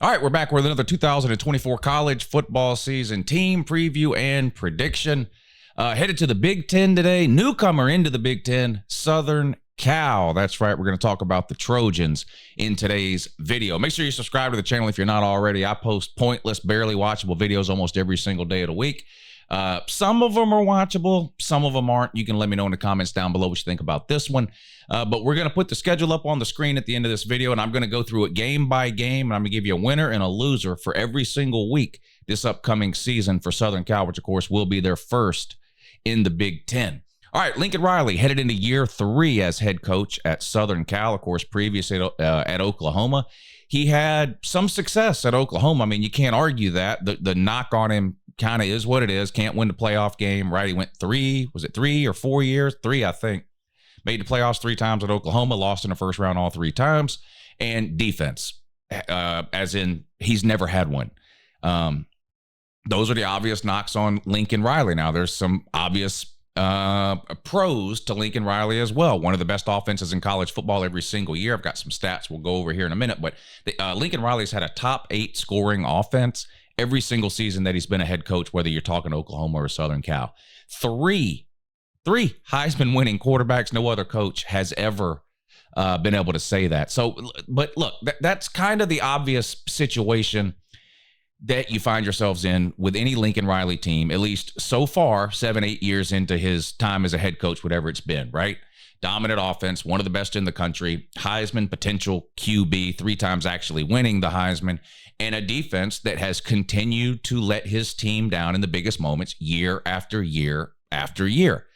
All right, we're back with another 2024 college football season team preview and prediction. Headed to the Big Ten today. Newcomer into the Big Ten, Southern Cal. That's right. We're going to talk about the Trojans in today's video. Make sure you subscribe to the channel if you're not already. I post pointless, barely watchable videos almost every single day of the week. Some of them are watchable. Some of them aren't. You can let me know in the comments down below what you think about this one. But we're going to put the schedule up on the screen at the end of this video, and I'm going to go through it game by game, and I'm going to give you a winner and a loser for every single week this upcoming season for Southern Cal, which, of course, will be their first in the Big Ten. All right, Lincoln Riley headed into year 3 as head coach at Southern Cal, of course, previously at Oklahoma. He had some success at Oklahoma. I mean, you can't argue that. The knock on him kind of is what it is. Can't win the playoff game, right? He went 3 or 4 years? 3, I think. Made the playoffs 3 times at Oklahoma, lost in the first round all 3 times. And defense, as in he's never had one. Those are the obvious knocks on Lincoln Riley. Now, there's some obvious pros to Lincoln Riley as well. One of the best offenses in college football every single year. I've got some stats we'll go over here in a minute, but Lincoln Riley's had a top 8 scoring offense every single season that he's been a head coach, whether you're talking Oklahoma or Southern Cal. Three Heisman winning quarterbacks. No other coach has ever been able to say that. So, but look, that's kind of the obvious situation that you find yourselves in with any Lincoln Riley team, at least so far, 7-8 years into his time as a head coach, whatever it's been, right? Dominant offense, one of the best in the country, Heisman potential QB, 3 times actually winning the Heisman, and a defense that has continued to let his team down in the biggest moments year after year after year.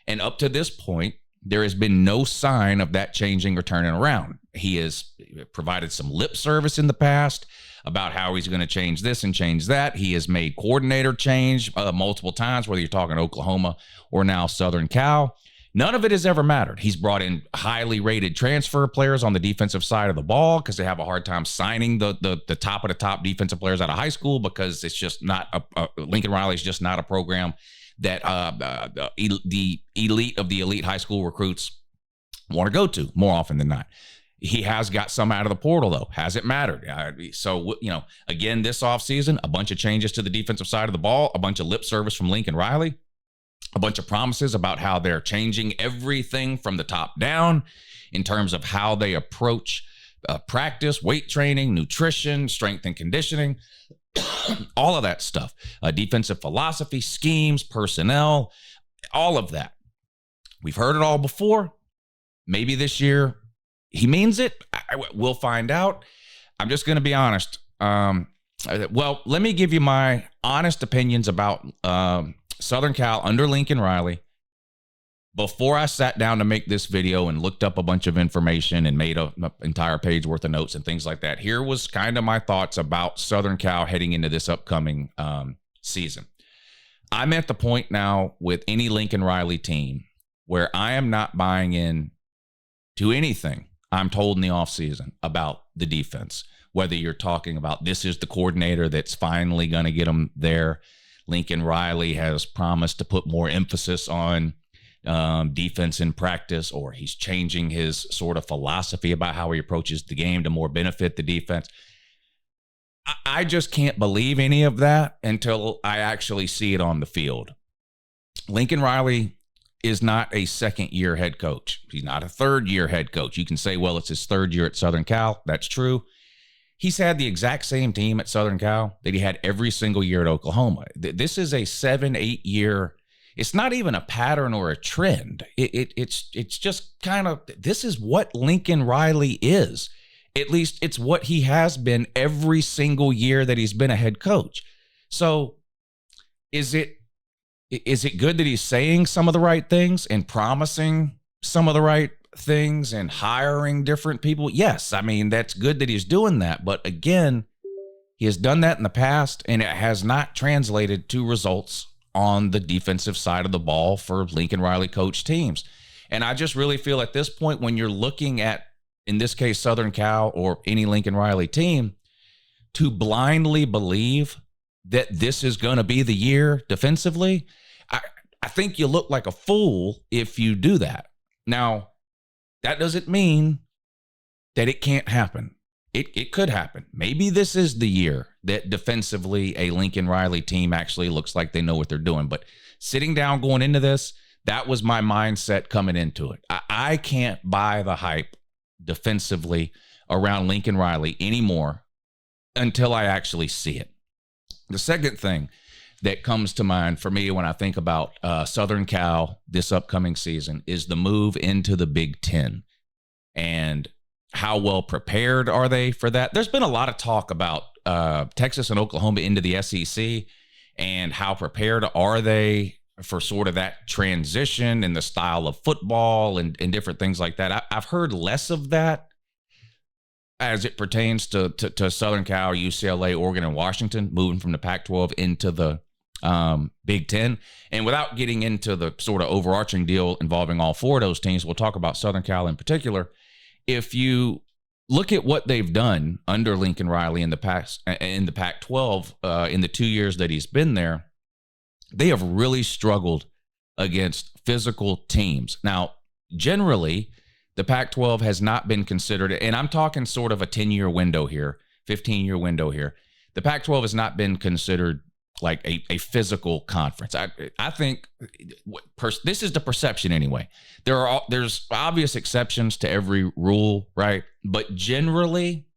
And up to this point, there has been no sign of that changing or turning around. He has provided some lip service in the past about how he's going to change this and change that. He has made coordinator change multiple times, whether you're talking Oklahoma or now Southern Cal. None of it has ever mattered. He's brought in highly rated transfer players on the defensive side of the ball because they have a hard time signing the top of the top defensive players out of high school because it's just not Lincoln Riley is just not a program that the elite of the elite high school recruits want to go to more often than not. He has got some out of the portal, though. Hasn't mattered. So, again, this offseason, a bunch of changes to the defensive side of the ball, a bunch of lip service from Lincoln Riley, a bunch of promises about how they're changing everything from the top down in terms of how they approach practice, weight training, nutrition, strength and conditioning, all of that stuff. Defensive philosophy, schemes, personnel, all of that. We've heard it all before. Maybe this year he means it. We'll find out. I'm just going to be honest. Well, let me give you my honest opinions about Southern Cal under Lincoln Riley before I sat down to make this video and looked up a bunch of information and made an entire page worth of notes and things like that. Here was kind of my thoughts about Southern Cal heading into this upcoming season. I'm at the point now with any Lincoln Riley team where I am not buying in to anything I'm told in the offseason about the defense, whether you're talking about this is the coordinator that's finally going to get them there. Lincoln Riley has promised to put more emphasis on defense in practice, or he's changing his sort of philosophy about how he approaches the game to more benefit the defense. I just can't believe any of that until I actually see it on the field. Lincoln Riley is not a second-year head coach. He's not a third-year head coach. You can say, well, it's his 3rd year at Southern Cal. That's true. He's had the exact same team at Southern Cal that he had every single year at Oklahoma. This is a 7-8 year. It's not even a pattern or a trend. It's just kind of, this is what Lincoln Riley is. At least it's what he has been every single year that he's been a head coach. So is it good that he's saying some of the right things and promising some of the right things and hiring different people? Yes, I mean, that's good that he's doing that. But again, he has done that in the past, and it has not translated to results on the defensive side of the ball for Lincoln Riley coach teams. And I just really feel at this point, when you're looking at, in this case, Southern Cal or any Lincoln Riley team, to blindly believe that this is going to be the year defensively, I think you look like a fool if you do that. Now, that doesn't mean that it can't happen. It could happen. Maybe this is the year that defensively a Lincoln Riley team actually looks like they know what they're doing. But sitting down going into this, that was my mindset coming into it. I can't buy the hype defensively around Lincoln Riley anymore until I actually see it. The second thing that comes to mind for me when I think about Southern Cal this upcoming season is the move into the Big Ten. And how well prepared are they for that? There's been a lot of talk about Texas and Oklahoma into the SEC and how prepared are they for sort of that transition and the style of football and different things like that. I've heard less of that as it pertains to Southern Cal, UCLA, Oregon, and Washington moving from the Pac-12 into the Big Ten. And without getting into the sort of overarching deal involving all four of those teams, we'll talk about Southern Cal in particular. If you look at what they've done under Lincoln Riley in the past in the Pac-12 in the 2 years that he's been there, they have really struggled against physical teams. Now, generally, the Pac-12 has not been considered, and I'm talking sort of a 10-year window here, 15-year window here. The Pac-12 has not been considered like a physical conference. I think this is the perception anyway. There's obvious exceptions to every rule, right? But generally,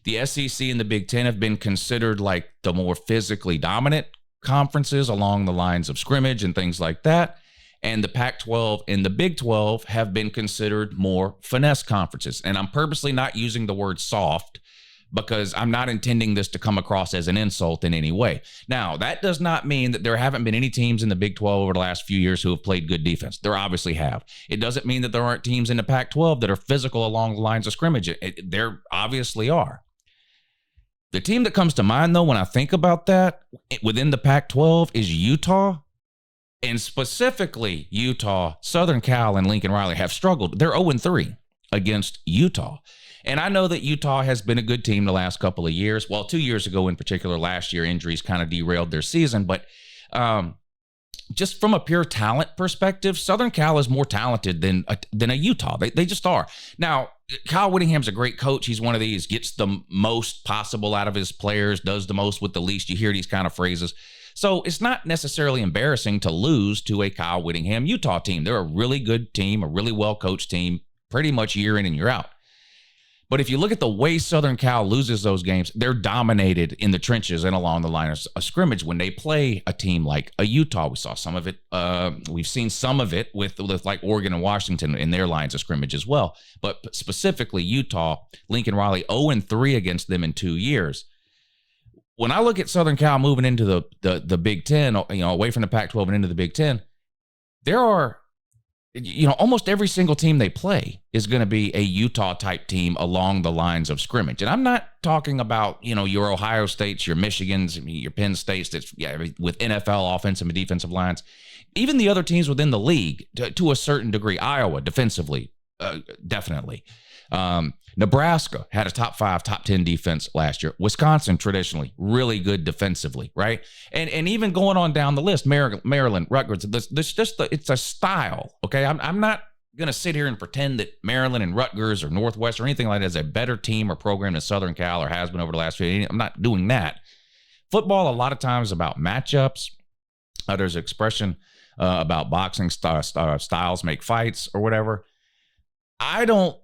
the SEC and the Big Ten have been considered like the more physically dominant conferences along the lines of scrimmage and things like that. And the Pac-12 and the Big 12 have been considered more finesse conferences. And I'm purposely not using the word soft because I'm not intending this to come across as an insult in any way. Now, that does not mean that there haven't been any teams in the Big 12 over the last few years who have played good defense. There obviously have. It doesn't mean that there aren't teams in the Pac-12 that are physical along the lines of scrimmage. There obviously are. The team that comes to mind, though, when I think about that within the Pac-12 is Utah. And specifically, Utah, Southern Cal, and Lincoln Riley have struggled. They're 0-3 against Utah. And I know that Utah has been a good team the last couple of years. Well, 2 years ago in particular, last year, injuries kind of derailed their season. But just from a pure talent perspective, Southern Cal is more talented than a Utah. They just are. Now, Kyle Whittingham's a great coach. He's one of these, gets the most possible out of his players, does the most with the least. You hear these kind of phrases. So it's not necessarily embarrassing to lose to a Kyle Whittingham Utah team. They're a really good team, a really well-coached team, pretty much year in and year out. But if you look at the way Southern Cal loses those games, they're dominated in the trenches and along the line of scrimmage. When they play a team like a Utah, we saw some of it. We've seen some of it with like Oregon and Washington in their lines of scrimmage as well. But specifically Utah, Lincoln Riley 0-3 against them in 2 years. When I look at Southern Cal moving into the Big Ten, away from the Pac-12 and into the Big Ten, there are, almost every single team they play is going to be a Utah type team along the lines of scrimmage. And I'm not talking about, your Ohio States, your Michigans, your Penn States, that's with NFL offensive and defensive lines. Even the other teams within the league to a certain degree. Iowa defensively, definitely. Nebraska had a top 5, top 10 defense last year. Wisconsin traditionally really good defensively, right? And even going on down the list, Maryland, Rutgers. It's a style, okay? I'm not gonna sit here and pretend that Maryland and Rutgers or Northwest or anything like that is a better team or program than Southern Cal or has been over the last few years. I'm not doing that. Football a lot of times about matchups. There's an expression about boxing styles make fights or whatever. I don't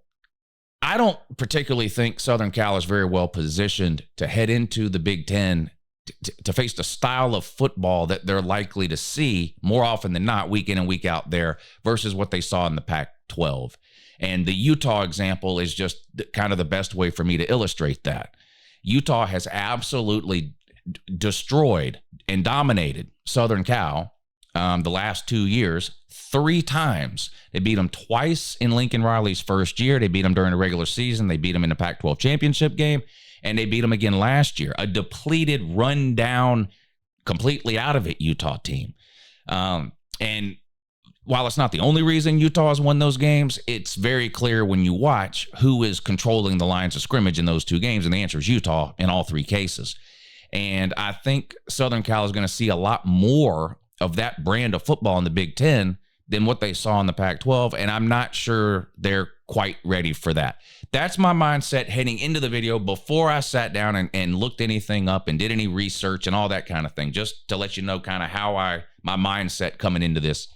particularly think Southern Cal is very well positioned to head into the Big Ten to face the style of football that they're likely to see more often than not week in and week out there versus what they saw in the Pac-12. And the Utah example is just kind of the best way for me to illustrate that. Utah has absolutely destroyed and dominated Southern Cal the last 2 years, 3 times. They beat them twice in Lincoln Riley's first year. They beat them during the regular season. They beat them in the Pac-12 championship game, and they beat them again last year. A depleted, run down, completely out of it Utah team. And while it's not the only reason Utah has won those games, it's very clear when you watch who is controlling the lines of scrimmage in those 2 games, and the answer is Utah in all 3 cases. And I think Southern Cal is going to see a lot more of that brand of football in the Big Ten than what they saw in the Pac-12, and I'm not sure they're quite ready for that. That's my mindset heading into the video before I sat down and looked anything up and did any research and all that kind of thing, just to let you know kind of how my mindset coming into this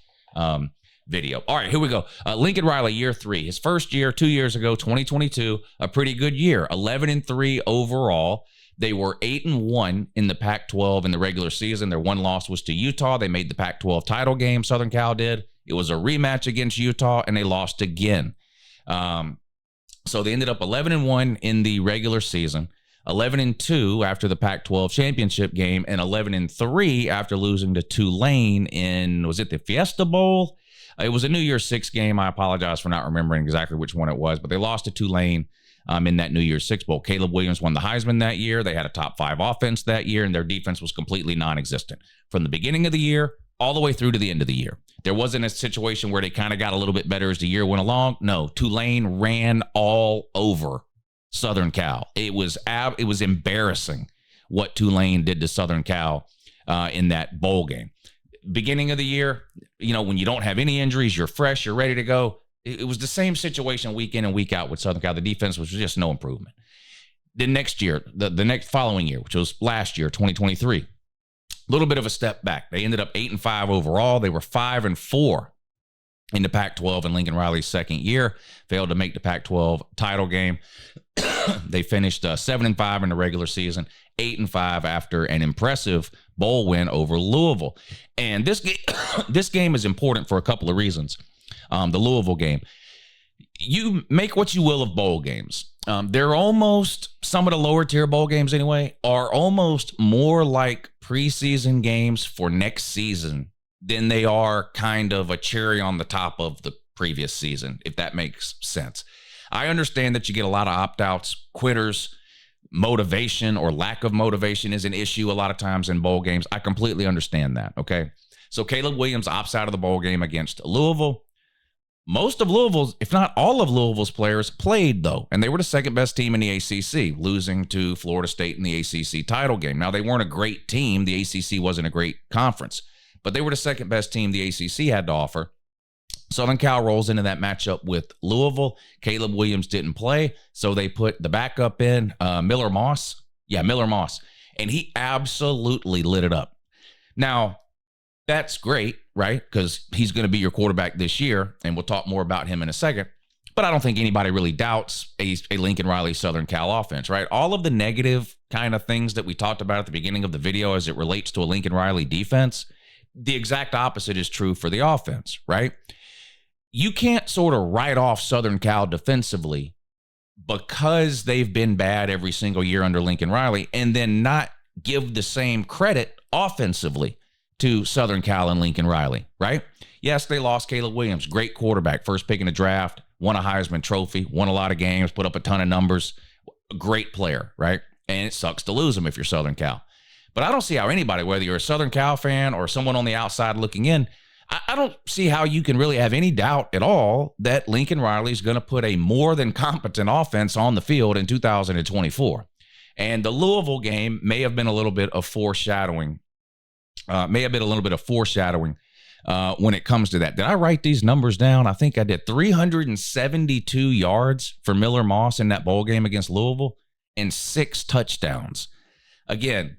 video. All right, here we go. Lincoln Riley, year 3. His first year, 2 years ago, 2022, a pretty good year. 11-3 overall. They were 8-1 in the Pac-12 in the regular season. Their one loss was to Utah. They made the Pac-12 title game, Southern Cal did. It was a rematch against Utah, and they lost again. So they ended up 11-1 in the regular season, 11-2 after the Pac-12 championship game, and 11-3 after losing to Tulane in, was it the Fiesta Bowl? It was a New Year's Six game. I apologize for not remembering exactly which one it was, but they lost to Tulane in that New Year's Six Bowl. Caleb Williams won the Heisman that year. They had a top 5 offense that year, and their defense was completely non-existent from the beginning of the year all the way through to the end of the year. There wasn't a situation where they kind of got a little bit better as the year went along. No, Tulane ran all over Southern Cal. It was embarrassing what Tulane did to Southern Cal in that bowl game. Beginning of the year, when you don't have any injuries, you're fresh, you're ready to go. It was the same situation week in and week out with Southern Cal. The defense was just no improvement. The next year, the next following year, which was last year, 2023, a little bit of a step back. They ended up 8-5 overall. They were 5-4 in the Pac-12 in Lincoln Riley's second year. Failed to make the Pac-12 title game. They finished 7-5 in the regular season, 8-5 after an impressive bowl win over Louisville. And this game is important for a couple of reasons. The Louisville game. You make what you will of bowl games. They're almost, some of the lower tier bowl games anyway, are almost more like preseason games for next season than they are kind of a cherry on the top of the previous season, if that makes sense. I understand that you get a lot of opt-outs, quitters, motivation or lack of motivation is an issue a lot of times in bowl games. I completely understand that, okay? So Caleb Williams opts out of the bowl game against Louisville. Most of Louisville's, if not all of Louisville's players played, though, and they were the second best team in the ACC, losing to Florida State in the ACC title game. Now, they weren't a great team. The ACC wasn't a great conference, but they were the second best team the ACC had to offer. Southern Cal rolls into that matchup with Louisville. Caleb Williams didn't play, so they put the backup in, Miller Moss. Yeah, Miller Moss. And he absolutely lit it up. Now, that's great, right? Because he's going to be your quarterback this year, and we'll talk more about him in a second. But I don't think anybody really doubts a Lincoln Riley Southern Cal offense, right? All of the negative kind of things that we talked about at the beginning of the video as it relates to a Lincoln Riley defense, the exact opposite is true for the offense, right? You can't sort of write off Southern Cal defensively because they've been bad every single year under Lincoln Riley and then not give the same credit offensively to Southern Cal and Lincoln Riley, right? Yes, they lost Caleb Williams, great quarterback, first pick in the draft, won a Heisman Trophy, won a lot of games, put up a ton of numbers, great player, right? And it sucks to lose him if you're Southern Cal. But I don't see how anybody, whether you're a Southern Cal fan or someone on the outside looking in, I don't see how you can really have any doubt at all that Lincoln Riley is going to put a more than competent offense on the field in 2024. And the Louisville game may have been a little bit of foreshadowing. When it comes to that. Did I write these numbers down? I think I did. 372 yards for Miller Moss in that bowl game against Louisville and 6 touchdowns. Again,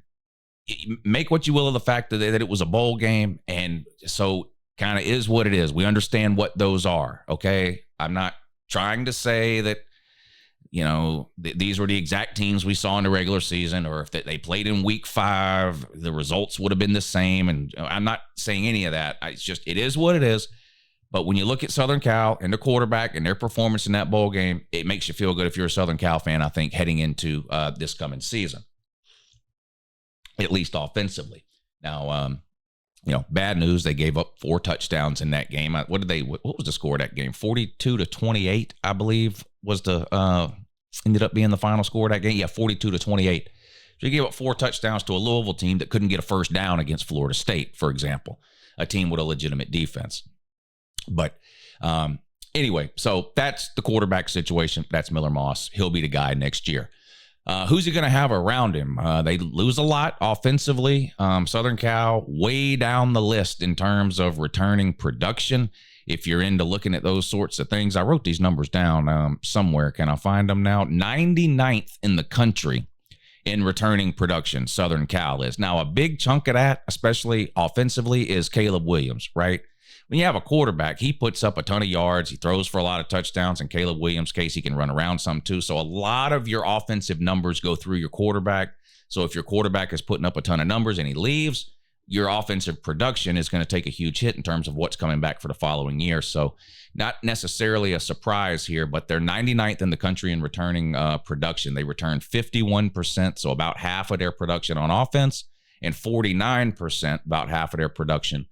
make what you will of the fact that it was a bowl game, and so kind of is what it is. We understand what those are, okay? I'm not trying to say that, these were the exact teams we saw in the regular season, or if they played in week 5, the results would have been the same. And I'm not saying any of that. It's just, it is what it is. But when you look at Southern Cal and the quarterback and their performance in that bowl game, it makes you feel good if you're a Southern Cal fan, I think, heading into this coming season, at least offensively. Now, bad news. They gave up 4 touchdowns in that game. What was the score of that game? 42-28, I believe, was ended up being the final score of that game. Yeah, 42-28. So you gave up 4 touchdowns to a Louisville team that couldn't get a first down against Florida State, for example, a team with a legitimate defense. But anyway, so that's the quarterback situation. That's Miller Moss. He'll be the guy next year. Who's he going to have around him? They lose a lot offensively. Southern Cal way down the list in terms of returning production. if you're into looking at those sorts of things, I wrote these numbers down somewhere. Can I find them now? 99th in the country in returning production, Southern Cal is. Now, a big chunk of that, especially offensively, is Caleb Williams, right? When you have a quarterback, he puts up a ton of yards. He throws for a lot of touchdowns. In Caleb Williams' case, he can run around some too. So a lot of your offensive numbers go through your quarterback. So if your quarterback is putting up a ton of numbers and he leaves, your offensive production is going to take a huge hit in terms of what's coming back for the following year. So not necessarily a surprise here, but they're 99th in the country in returning production. They returned 51%, so about half of their production on offense, and 49%, about half of their production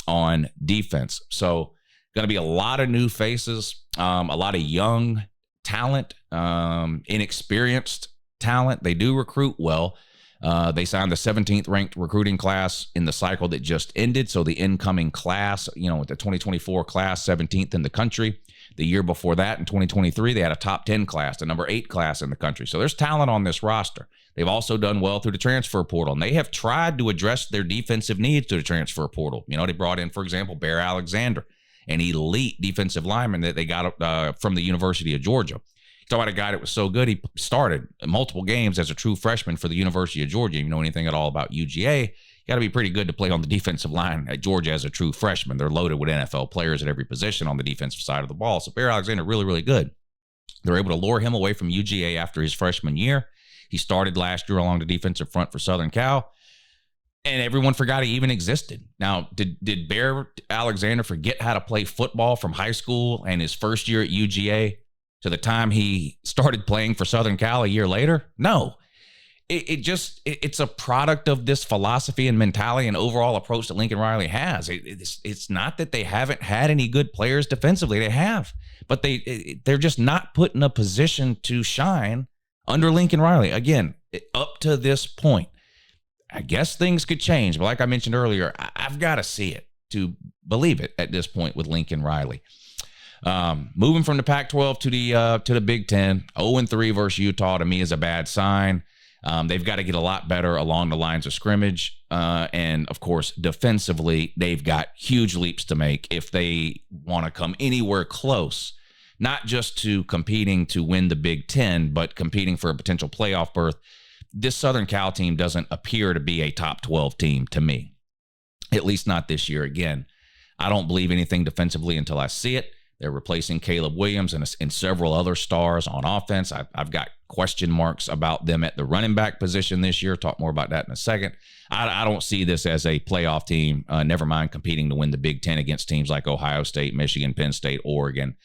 on defense. So going to be a lot of new faces, a lot of young talent, inexperienced talent. They do recruit well. They signed the 17th ranked recruiting class in the cycle that just ended. So the incoming class, the 2024 class, 17th in the country. The year before that, in 2023, they had a top 10 class, the number 8 class in the country. So there's talent on this roster. They've also done well through the transfer portal, and they have tried to address their defensive needs through the transfer portal. They brought in, for example, Bear Alexander, an elite defensive lineman that they got from the University of Georgia. Talk about a guy that was so good, he started multiple games as a true freshman for the University of Georgia. If you know anything at all about UGA, you got to be pretty good to play on the defensive line at Georgia as a true freshman. They're loaded with NFL players at every position on the defensive side of the ball. So Bear Alexander, really, really good. They're able to lure him away from UGA after his freshman year. He started last year along the defensive front for Southern Cal, and everyone forgot he even existed. Now, did Bear Alexander forget how to play football from high school and his first year at UGA to the time he started playing for Southern Cal a year later? No. It's a product of this philosophy and mentality and overall approach that Lincoln Riley has. It's not that they haven't had any good players defensively. They have, but they're just not put in a position to shine under Lincoln Riley. Again, up to this point, I guess things could change, but like I mentioned earlier, I've got to see it to believe it at this point with Lincoln Riley. Moving from the Pac-12 to the Big Ten, 0-3 versus Utah to me is a bad sign. They've got to get a lot better along the lines of scrimmage. And of course, defensively, they've got huge leaps to make if they want to come anywhere close, not just to competing to win the Big Ten, but competing for a potential playoff berth. This Southern Cal team doesn't appear to be a top 12 team to me, at least not this year. Again, I don't believe anything defensively until I see it. They're replacing Caleb Williams and several other stars on offense. I've got question marks about them at the running back position this year. Talk more about that in a second. I don't see this as a playoff team, never mind competing to win the Big Ten against teams like Ohio State, Michigan, Penn State, Oregon.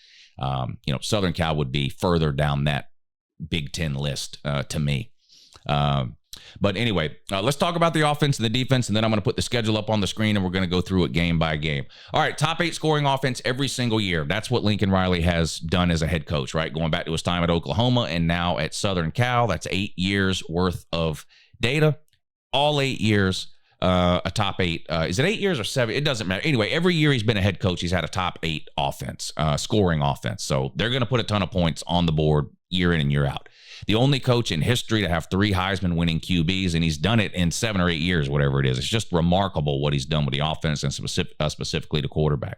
Southern Cal would be further down that Big Ten list to me. But anyway, let's talk about the offense and the defense, and then I'm going to put the schedule up on the screen, and we're going to go through it game by game. All right, top 8 scoring offense every single year. That's what Lincoln Riley has done as a head coach, right? Going back to his time at Oklahoma and now at Southern Cal. That's 8 years worth of data. All 8 years, a top 8. Is it 8 years or 7? It doesn't matter. Anyway, every year he's been a head coach, he's had a top 8 offense, scoring offense. So they're going to put a ton of points on the board year in and year out. The only coach in history to have 3 Heisman winning QBs, and he's done it in 7 or 8 years, whatever it is. It's just remarkable what he's done with the offense and specifically the quarterback.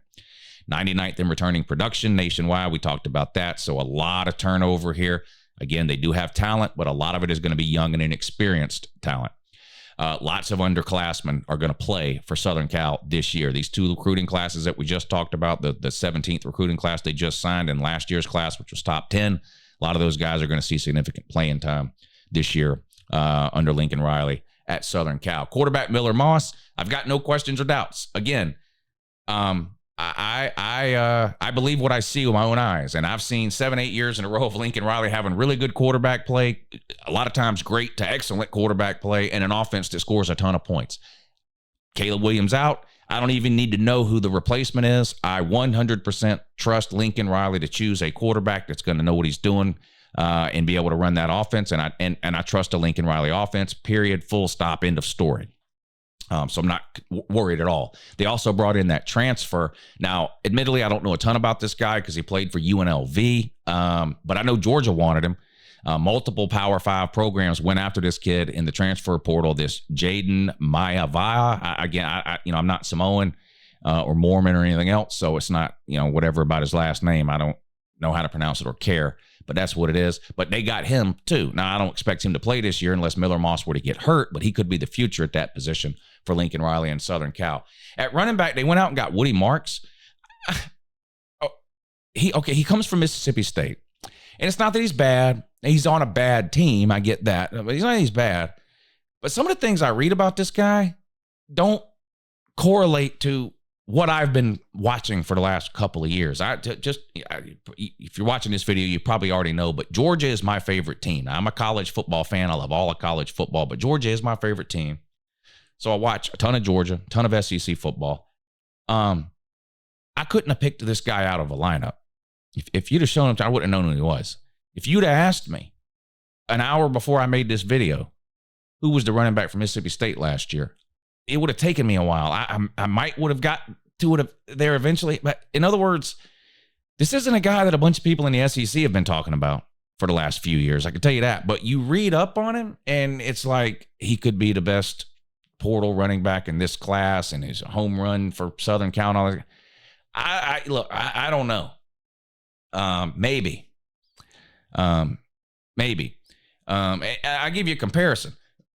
99th in returning production nationwide. We talked about that. So a lot of turnover here. Again, they do have talent, but a lot of it is going to be young and inexperienced talent. Lots of underclassmen are going to play for Southern Cal this year. These 2 recruiting classes that we just talked about, the 17th recruiting class they just signed and last year's class, which was top 10, a lot of those guys are going to see significant playing time this year under Lincoln Riley at Southern Cal. Quarterback Miller Moss, I've got no questions or doubts. Again, I believe what I see with my own eyes, and I've seen 7-8 years in a row of Lincoln Riley having really good quarterback play, a lot of times great to excellent quarterback play, and an offense that scores a ton of points. Caleb Williams out. I don't even need to know who the replacement is. I 100% trust Lincoln Riley to choose a quarterback that's going to know what he's doing and be able to run that offense. And I trust a Lincoln Riley offense, period, full stop, end of story. So I'm not worried at all. They also brought in that transfer. Now, admittedly, I don't know a ton about this guy because he played for UNLV, but I know Georgia wanted him. Multiple Power 5 programs went after this kid in the transfer portal. This Jaden Maivava. I'm not Samoan. or Mormon or anything else. So it's not, whatever about his last name. I don't know how to pronounce it or care, but that's what it is. But they got him too. Now, I don't expect him to play this year unless Miller Moss were to get hurt, but he could be the future at that position for Lincoln Riley and Southern Cal. At running back, they went out and got Woody Marks. He comes from Mississippi State. And it's not that he's bad. He's on a bad team. I get that. But he's bad. But some of the things I read about this guy don't correlate to what I've been watching for the last couple of years. If you're watching this video, you probably already know, but Georgia is my favorite team. Now, I'm a college football fan. I love all of college football, but Georgia is my favorite team. So I watch a ton of Georgia, a ton of SEC football. I couldn't have picked this guy out of a lineup. If you'd have shown him, I wouldn't have known who he was. If you'd have asked me an hour before I made this video, who was the running back from Mississippi State last year, it would have taken me a while. I might would have got to it there eventually. But in other words, this isn't a guy that a bunch of people in the SEC have been talking about for the last few years. I can tell you that. But you read up on him, and it's like he could be the best portal running back in this class, and his home run for Southern Cal. I don't know. Maybe. I give you a comparison.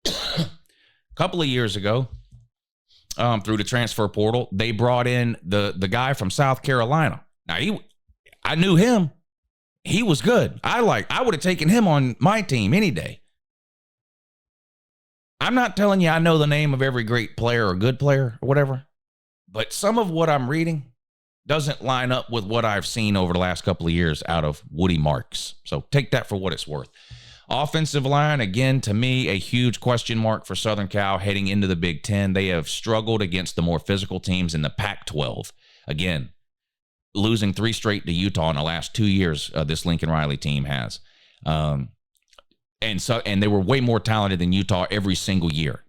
A couple of years ago, through the transfer portal, they brought in the guy from South Carolina. Now I knew him. He was good. I would have taken him on my team any day. I'm not telling you I know the name of every great player or good player or whatever, but some of what I'm reading doesn't line up with what I've seen over the last couple of years out of Woody Marks. So take that for what it's worth. Offensive line, again, to me, a huge question mark for Southern Cal heading into the Big Ten. They have struggled against the more physical teams in the Pac-12. Again, losing 3 straight to Utah in the last 2 years, this Lincoln Riley team has. And they were way more talented than Utah every single year.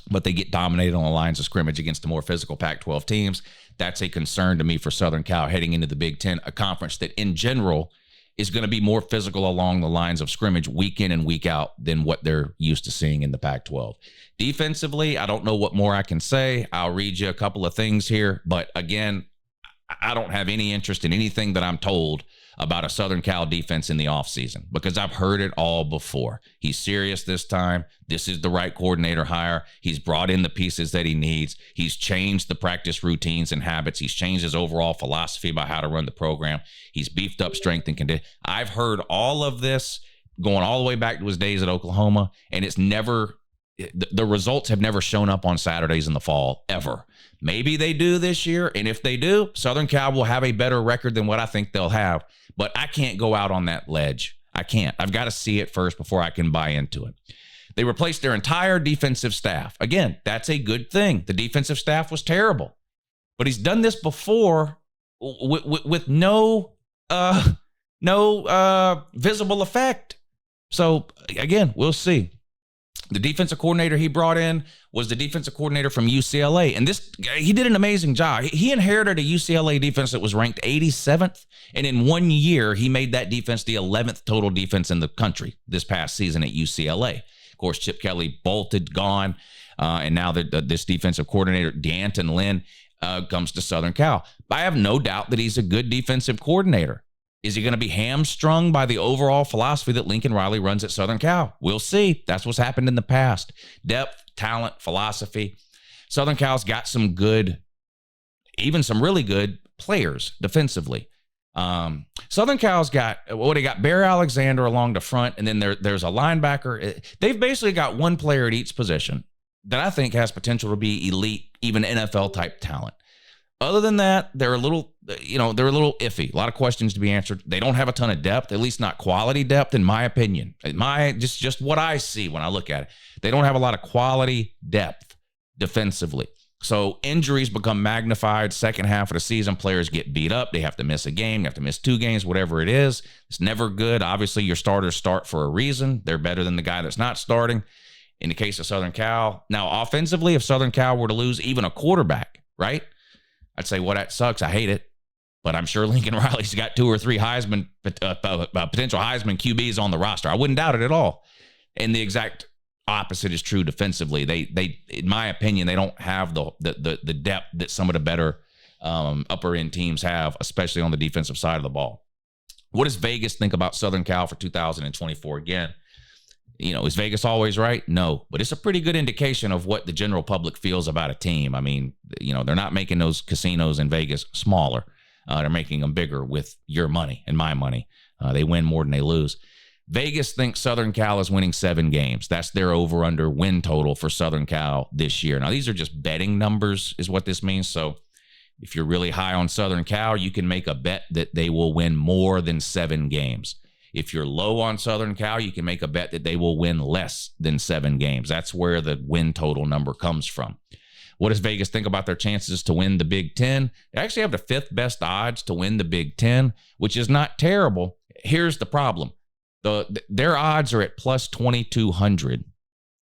But they get dominated on the lines of scrimmage against the more physical Pac-12 teams. That's a concern to me for Southern Cal heading into the Big Ten, a conference that in general is going to be more physical along the lines of scrimmage week in and week out than what they're used to seeing in the Pac-12. Defensively, I don't know what more I can say. I'll read you a couple of things here. But again, I don't have any interest in anything that I'm told about a Southern Cal defense in the offseason because I've heard it all before. He's serious this time. This is the right coordinator hire. He's brought in the pieces that he needs. He's changed the practice routines and habits. He's changed his overall philosophy about how to run the program. He's beefed up strength and condition. I've heard all of this going all the way back to his days at Oklahoma, and it's never the results have never shown up on Saturdays in the fall, ever. Maybe they do this year, and if they do, Southern Cal will have a better record than what I think they'll have. But I can't go out on that ledge. I can't. I've got to see it first before I can buy into it. They replaced their entire defensive staff. Again, that's a good thing. The defensive staff was terrible. But he's done this before with no visible effect. So, again, we'll see. The defensive coordinator he brought in was the defensive coordinator from UCLA. And he did an amazing job. He inherited a UCLA defense that was ranked 87th. And in 1 year, he made that defense the 11th total defense in the country this past season at UCLA. Of course, Chip Kelly bolted, gone. And now this defensive coordinator, D'Anton Lynn, comes to Southern Cal. I have no doubt that he's a good defensive coordinator. Is he going to be hamstrung by the overall philosophy that Lincoln Riley runs at Southern Cal? We'll see. That's what's happened in the past. Depth, talent, philosophy. Southern Cal's got some good, even some really good players defensively. Southern Cal's got, they got Bear Alexander along the front, and then there's a linebacker. They've basically got one player at each position that I think has potential to be elite, even NFL-type talent. Other than that, they're a little iffy. A lot of questions to be answered. They don't have a ton of depth, at least not quality depth, in my opinion. Just what I see when I look at it. They don't have a lot of quality depth defensively. So injuries become magnified. Second half of the season, players get beat up. They have to miss a game. They have to miss 2 games, whatever it is. It's never good. Obviously, your starters start for a reason. They're better than the guy that's not starting. In the case of Southern Cal. Now, offensively, if Southern Cal were to lose even a quarterback, right? I'd say, well, that sucks. I hate it. But I'm sure Lincoln Riley's got 2 or 3 potential Heisman QBs on the roster. I wouldn't doubt it at all. And the exact opposite is true defensively. They, in my opinion, they don't have the depth that some of the better upper end teams have, especially on the defensive side of the ball. What does Vegas think about Southern Cal for 2024? Again, is Vegas always right? No, but it's a pretty good indication of what the general public feels about a team. I mean, they're not making those casinos in Vegas smaller. They're making them bigger with your money and my money. They win more than they lose. Vegas thinks Southern Cal is winning 7 games. That's their over-under win total for Southern Cal this year. Now, these are just betting numbers is what this means. So if you're really high on Southern Cal, you can make a bet that they will win more than 7 games. If you're low on Southern Cal, you can make a bet that they will win less than 7 games. That's where the win total number comes from. What does Vegas think about their chances to win the Big Ten? They actually have the 5th best odds to win the Big Ten, which is not terrible. Here's the problem. Their odds are at plus 2,200.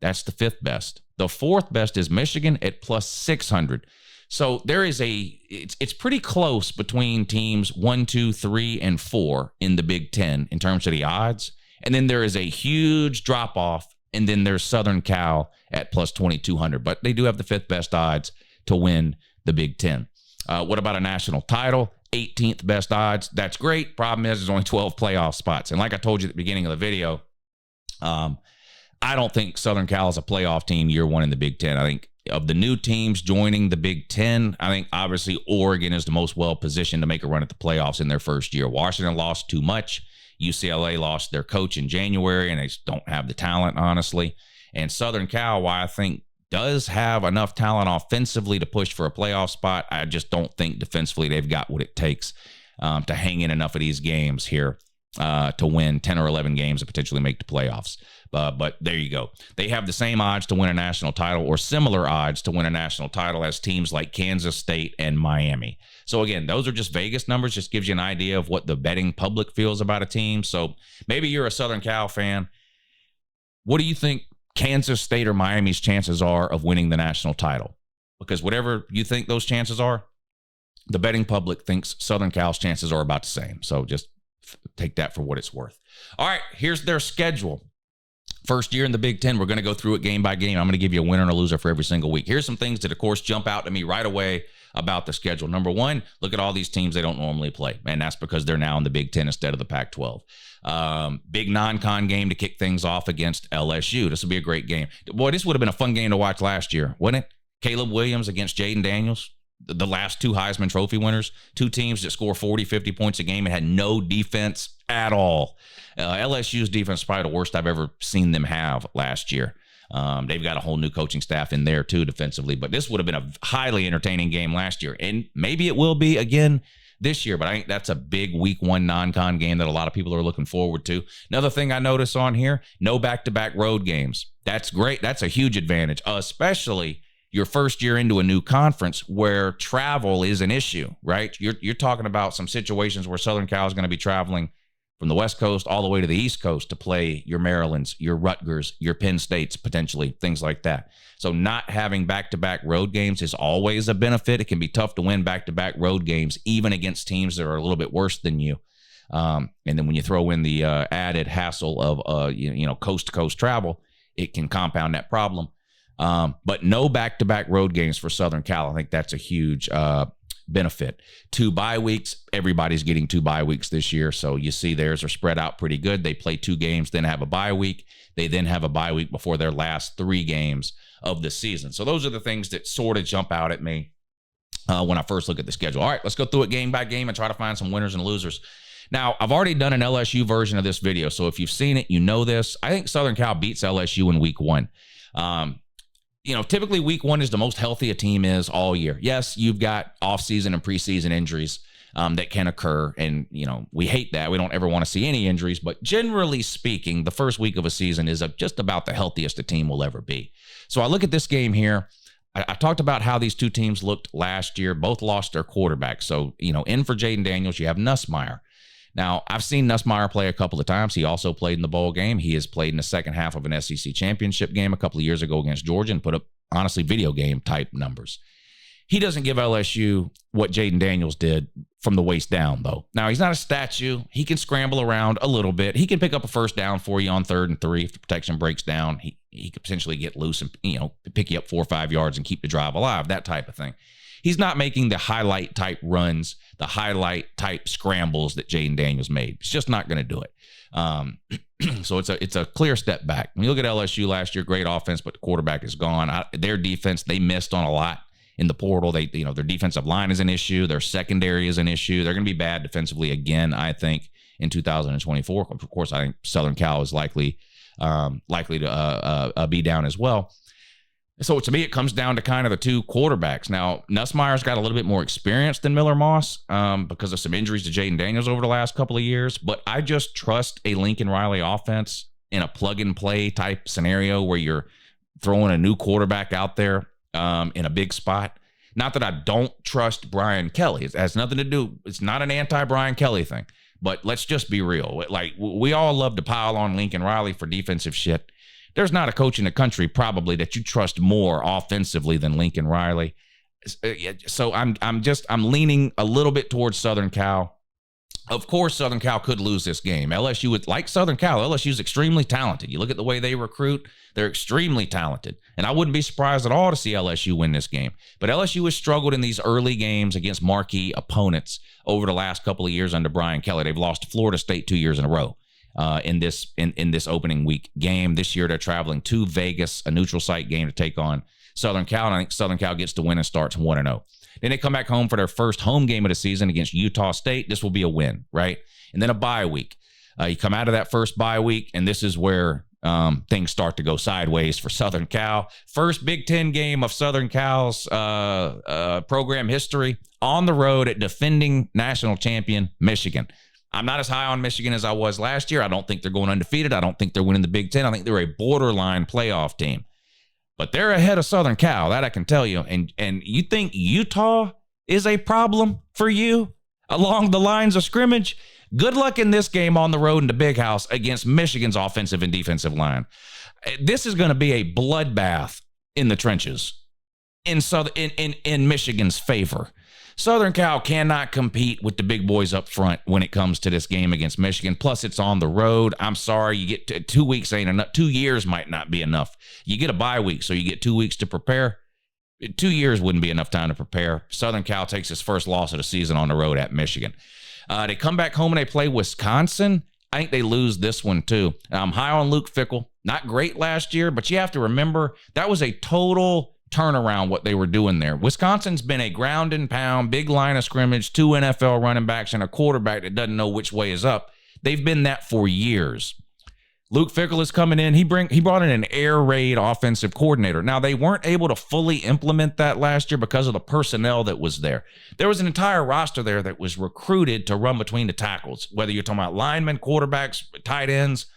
That's the 5th best. The 4th best is Michigan at plus 600. So there is it's pretty close between teams 1, 2, 3, and 4 in the Big Ten in terms of the odds. And then there is a huge drop off. And then there's Southern Cal at plus 2,200. But they do have the 5th best odds to win the Big Ten. What about a national title? 18th best odds. That's great. Problem is, there's only 12 playoff spots. And like I told you at the beginning of the video, I don't think Southern Cal is a playoff team year 1 in the Big Ten. I think of the new teams joining the Big Ten, I think obviously Oregon is the most well-positioned to make a run at the playoffs in their first year. Washington lost too much. UCLA lost their coach in January, and they just don't have the talent, honestly. And Southern Cal, while I think does have enough talent offensively to push for a playoff spot, I just don't think defensively they've got what it takes to hang in enough of these games here to win 10 or 11 games and potentially make the playoffs. But there you go. They have the same odds to win a national title or similar odds to win a national title as teams like Kansas State and Miami. So again, those are just Vegas numbers. Just gives you an idea of what the betting public feels about a team. So maybe you're a Southern Cal fan. What do you think Kansas State or Miami's chances are of winning the national title? Because whatever you think those chances are, the betting public thinks Southern Cal's chances are about the same. So just take that for what it's worth. All right, here's their schedule. First year in the Big Ten, we're going to go through it game by game. I'm going to give you a winner and a loser for every single week. Here's some things that, of course, jump out to me right away about the schedule. Number one, look at all these teams they don't normally play, and that's because they're now in the Big Ten instead of the Pac-12. Big non-con game to kick things off against LSU. This will be a great game. Boy, this would have been a fun game to watch last year, wouldn't it? Caleb Williams against Jaden Daniels, the last 2 Heisman Trophy winners, 2 teams that score 40, 50 points a game and had no defense at all. LSU's defense is probably the worst I've ever seen them have last year. They've got a whole new coaching staff in there too defensively, but this would have been a highly entertaining game last year, and maybe it will be again this year, but I think that's a big week 1 non-con game that a lot of people are looking forward to. Another thing I notice on here, no back-to-back road games. That's great. That's a huge advantage, especially your first year into a new conference where travel is an issue, right? You're talking about some situations where Southern Cal is going to be traveling from the West Coast all the way to the East Coast to play your Marylands, your Rutgers, your Penn States, potentially, things like that. So not having back-to-back road games is always a benefit. It can be tough to win back-to-back road games, even against teams that are a little bit worse than you. And then when you throw in the added hassle of coast-to-coast travel, it can compound that problem. But no back-to-back road games for Southern Cal. I think that's a huge benefit. 2 bye weeks. Everybody's getting 2 bye weeks this year. So you see theirs are spread out pretty good. They play 2 games, then have a bye week. They then have a bye week before their last 3 games of the season. So those are the things that sort of jump out at me when I first look at the schedule. All right, let's go through it game by game and try to find some winners and losers. Now, I've already done an LSU version of this video, so if you've seen it, you know this. I think Southern Cal beats LSU in week 1. Typically week 1 is the most healthy a team is all year. Yes, you've got off-season and preseason injuries that can occur, and, we hate that. We don't ever want to see any injuries, but generally speaking, the first week of a season is just about the healthiest a team will ever be. So I look at this game here. I talked about how these 2 teams looked last year. Both lost their quarterback. So, in for Jaden Daniels, you have Nussmeier. Now, I've seen Nussmeier play a couple of times. He also played in the bowl game. He has played in the second half of an SEC championship game a couple of years ago against Georgia and put up, honestly, video game type numbers. He doesn't give LSU what Jaden Daniels did from the waist down, though. Now, he's not a statue. He can scramble around a little bit. He can pick up a first down for you on 3rd and 3 if the protection breaks down. He could potentially get loose and, pick you up 4 or 5 yards and keep the drive alive, that type of thing. He's not making the highlight type runs, the highlight type scrambles that Jaden Daniels made. It's just not going to do it. So it's a clear step back. When you look at LSU last year, great offense, but the quarterback is gone. Their defense, they missed on a lot in the portal. Their defensive line is an issue. Their secondary is an issue. They're going to be bad defensively again, I think, in 2024. Of course, I think Southern Cal is likely to be down as well. So to me, it comes down to kind of the two quarterbacks. Now, Nussmeier's got a little bit more experience than Miller Moss because of some injuries to Jaden Daniels over the last couple of years. But I just trust a Lincoln Riley offense in a plug-and-play type scenario where you're throwing a new quarterback out there in a big spot. Not that I don't trust Brian Kelly. It has nothing to do. It's not an anti-Brian Kelly thing. But let's just be real. Like, we all love to pile on Lincoln Riley for defensive shit. There's not a coach in the country probably that you trust more offensively than Lincoln Riley. So I'm leaning a little bit towards Southern Cal. Of course, Southern Cal could lose this game. LSU would, like Southern Cal, LSU is extremely talented. You look at the way they recruit, they're extremely talented. And I wouldn't be surprised at all to see LSU win this game. But LSU has struggled in these early games against marquee opponents over the last couple of years under Brian Kelly. They've lost to Florida State 2 years in a row. In this opening week game. This year, they're traveling to Vegas, a neutral site game to take on Southern Cal, and I think Southern Cal gets to win and starts 1-0. Then they come back home for their first home game of the season against Utah State. This will be a win, right? And then a bye week. You come out of that first bye week, and this is where things start to go sideways for Southern Cal. First Big Ten game of Southern Cal's program history on the road at defending national champion Michigan. I'm not as high on Michigan as I was last year. I don't think they're going undefeated. I don't think they're winning the Big Ten. I think they're a borderline playoff team. But they're ahead of Southern Cal, that I can tell you. And you think Utah is a problem for you along the lines of scrimmage? Good luck in this game on the road in the Big House against Michigan's offensive and defensive line. This is going to be a bloodbath in the trenches in Michigan's favor. Southern Cal cannot compete with the big boys up front when it comes to this game against Michigan. Plus, it's on the road. I'm sorry, you get 2 weeks ain't enough. 2 years might not be enough. You get a bye week, so you get 2 weeks to prepare. 2 years wouldn't be enough time to prepare. Southern Cal takes its first loss of the season on the road at Michigan. They come back home and they play Wisconsin. I think they lose this one too. I'm high on Luke Fickell. Not great last year, but you have to remember that was a total turnaround what they were doing there. Wisconsin's been a ground and pound, big line of scrimmage, 2 NFL running backs and a quarterback that doesn't know which way is up. They've been that for years. Luke Fickell is coming in. He brought in an air raid offensive coordinator. Now, they weren't able to fully implement that last year because of the personnel that was there. There was an entire roster there that was recruited to run between the tackles, whether you're talking about linemen, quarterbacks, tight ends,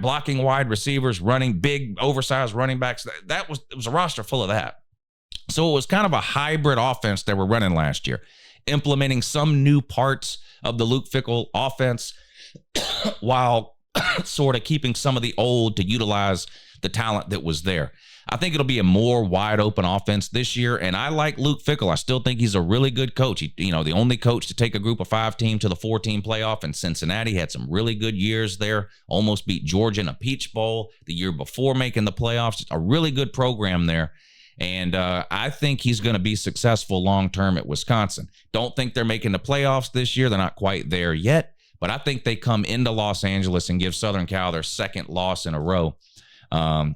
blocking wide receivers, running big, oversized running backs. It was a roster full of that. So it was kind of a hybrid offense they were running last year, implementing some new parts of the Luke Fickell offense while sort of keeping some of the old to utilize the talent that was there. I think it'll be a more wide open offense this year, and I like Luke Fickell. I still think he's a really good coach. The only coach to take a group of 5 team to the 4-team playoff in Cincinnati. Had some really good years there. Almost beat Georgia in a Peach Bowl the year before making the playoffs. Just a really good program there. And I think he's going to be successful long-term at Wisconsin. Don't think they're making the playoffs this year. They're not quite there yet. But I think they come into Los Angeles and give Southern Cal their second loss in a row. Yeah.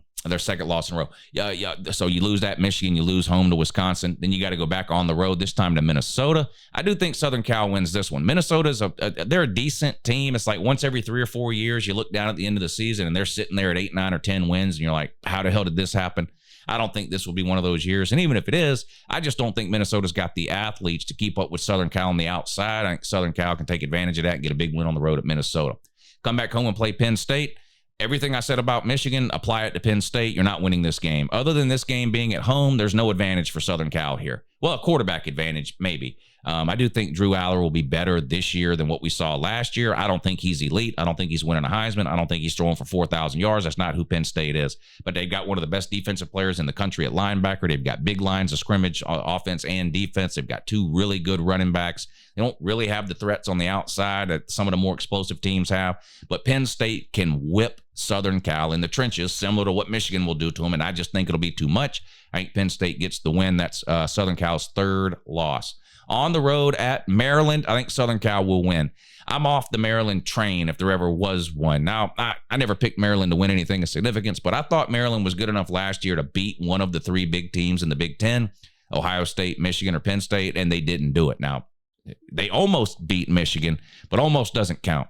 So you lose at Michigan, you lose home to Wisconsin, then you got to go back on the road, this time to Minnesota. I do think Southern Cal wins this one. Minnesota's they're a decent team. It's like once every 3 or 4 years, you look down at the end of the season and they're sitting there at 8, 9, or 10 wins, and you're like, how the hell did this happen? I don't think this will be one of those years. And even if it is, I just don't think Minnesota's got the athletes to keep up with Southern Cal on the outside. I think Southern Cal can take advantage of that and get a big win on the road at Minnesota. Come back home and play Penn State. Everything I said about Michigan, apply it to Penn State. You're not winning this game. Other than this game being at home, there's no advantage for Southern Cal here. Well, a quarterback advantage, maybe. I do think Drew Aller will be better this year than what we saw last year. I don't think he's elite. I don't think he's winning a Heisman. I don't think he's throwing for 4,000 yards. That's not who Penn State is. But they've got one of the best defensive players in the country at linebacker. They've got big lines of scrimmage, offense and defense. They've got two really good running backs. They don't really have the threats on the outside that some of the more explosive teams have. But Penn State can whip Southern Cal in the trenches, similar to what Michigan will do to them. And I just think it'll be too much. I think Penn State gets the win. That's Southern Cal's third loss. On the road at Maryland, I think Southern Cal will win. I'm off the Maryland train if there ever was one. Now, I never picked Maryland to win anything of significance, but I thought Maryland was good enough last year to beat one of the three big teams in the Big Ten, Ohio State, Michigan, or Penn State, and they didn't do it. Now, they almost beat Michigan, but almost doesn't count.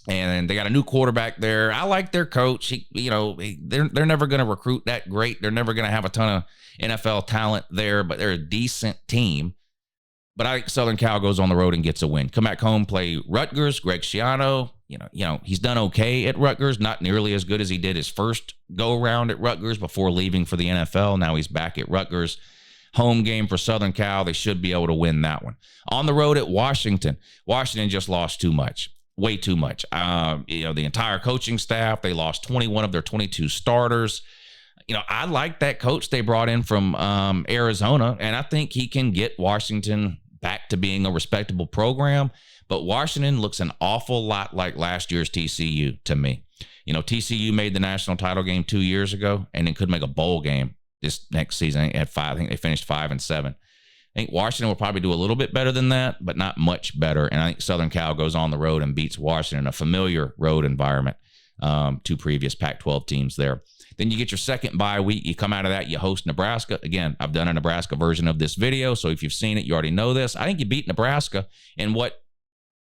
And they got a new quarterback there. I like their coach. They're never going to recruit that great. They're never going to have a ton of NFL talent there, but they're a decent team. But I think Southern Cal goes on the road and gets a win. Come back home, play Rutgers. Greg Schiano, he's done okay at Rutgers, not nearly as good as he did his first go-around at Rutgers before leaving for the NFL. Now he's back at Rutgers. Home game for Southern Cal. They should be able to win that one. On the road at Washington. Washington just lost too much. Way too much. The entire coaching staff, they lost 21 of their 22 starters. I like that coach they brought in from Arizona, and I think he can get Washington back to being a respectable program. But Washington looks an awful lot like last year's TCU to me. TCU made the national title game 2 years ago and then could make a bowl game this next season at 5. I think they finished 5-7. I think Washington will probably do a little bit better than that, but not much better. And I think Southern Cal goes on the road and beats Washington, a familiar road environment, two previous Pac-12 teams there. Then you get your second bye week. You come out of that, you host Nebraska. Again, I've done a Nebraska version of this video, so if you've seen it, you already know this. I think you beat Nebraska in what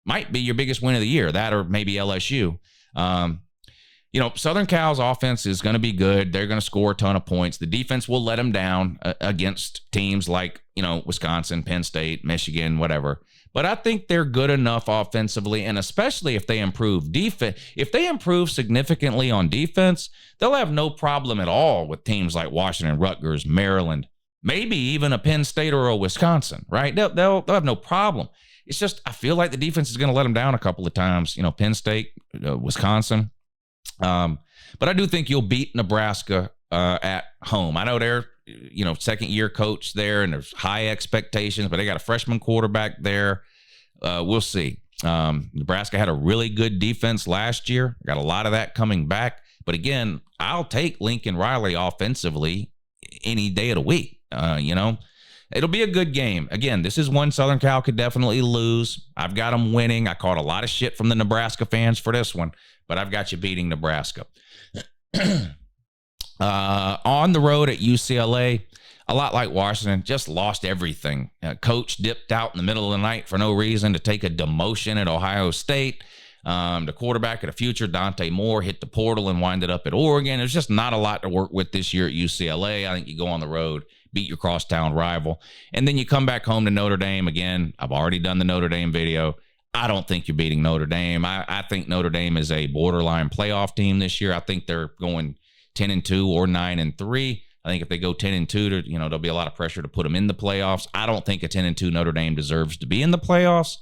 might be your biggest win of the year, that or maybe LSU. Southern Cal's offense is going to be good. They're going to score a ton of points. The defense will let them down against teams like, Wisconsin, Penn State, Michigan, whatever. But I think they're good enough offensively, and especially if they improve defense. If they improve significantly on defense, they'll have no problem at all with teams like Washington, Rutgers, Maryland, maybe even a Penn State or a Wisconsin, right? They'll have no problem. It's just I feel like the defense is going to let them down a couple of times, Penn State, Wisconsin. But I do think you'll beat Nebraska at home. I know they're second year coach there and there's high expectations, but they got a freshman quarterback there. We'll see. Nebraska had a really good defense last year. Got a lot of that coming back. But again, I'll take Lincoln Riley offensively any day of the week. It'll be a good game. Again, this is one Southern Cal could definitely lose. I've got them winning. I caught a lot of shit from the Nebraska fans for this one, but I've got you beating Nebraska. On the road at UCLA, a lot like Washington, just lost everything. Coach dipped out in the middle of the night for no reason to take a demotion at Ohio State. The quarterback of the future, Dante Moore, hit the portal and winded up at Oregon. There's just not a lot to work with this year at UCLA. I think you go on the road, beat your crosstown rival, and then you come back home to Notre Dame. Again, I've already done the Notre Dame video. I don't think you're beating Notre Dame. I think Notre Dame is a borderline playoff team this year. I think they're going 10-2 or 9-3. I think if they go 10-2, there'll be a lot of pressure to put them in the playoffs. I don't think a 10-2 Notre Dame deserves to be in the playoffs,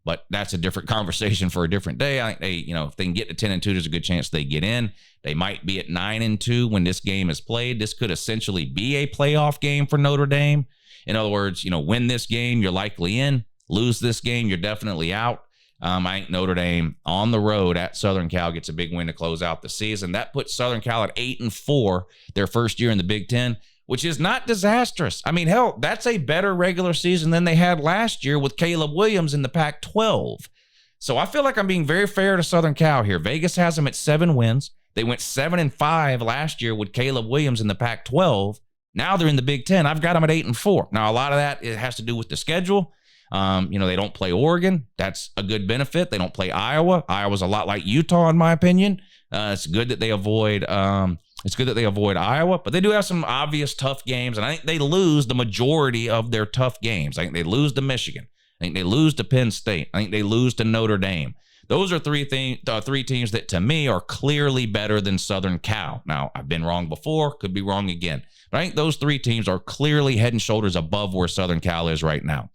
but that's a different conversation for a different day. I think they, if they can get to 10-2, there's a good chance they get in. They might be at 9-2 when this game is played. This could essentially be a playoff game for Notre Dame. In other words, win this game, you're likely in. Lose this game, you're definitely out. I think Notre Dame on the road at Southern Cal gets a big win to close out the season. That puts Southern Cal at 8-4 their first year in the Big Ten, which is not disastrous. I mean, hell, that's a better regular season than they had last year with Caleb Williams in the Pac-12. So I feel like I'm being very fair to Southern Cal here. Vegas has them at 7 wins. They went 7-5 last year with Caleb Williams in the Pac-12. Now they're in the Big Ten. I've got them at 8-4. Now, a lot of that it has to do with the schedule. They don't play Oregon. That's a good benefit. They don't play Iowa. Iowa's a lot like Utah, in my opinion. It's good that they avoid Iowa, but they do have some obvious tough games, and I think they lose the majority of their tough games. I think they lose to Michigan. I think they lose to Penn State. I think they lose to Notre Dame. Those are three teams that, to me, are clearly better than Southern Cal. Now, I've been wrong before, could be wrong again, but I think those three teams are clearly head and shoulders above where Southern Cal is right now.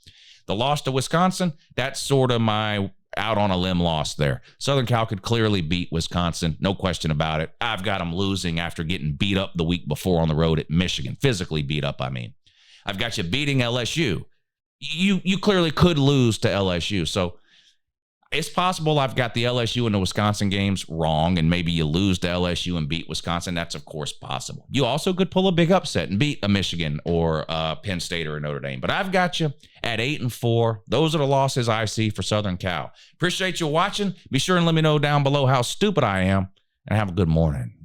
The loss to Wisconsin, that's sort of my out on a limb loss there. Southern Cal could clearly beat Wisconsin, no question about it. I've got them losing after getting beat up the week before on the road at Michigan, physically beat up, I mean. I've got you beating LSU. You clearly could lose to LSU, so it's possible I've got the LSU and the Wisconsin games wrong, and maybe you lose to LSU and beat Wisconsin. That's, of course, possible. You also could pull a big upset and beat a Michigan or Penn State or a Notre Dame. But I've got you at 8-4. Those are the losses I see for Southern Cal. Appreciate you watching. Be sure and let me know down below how stupid I am, and have a good morning.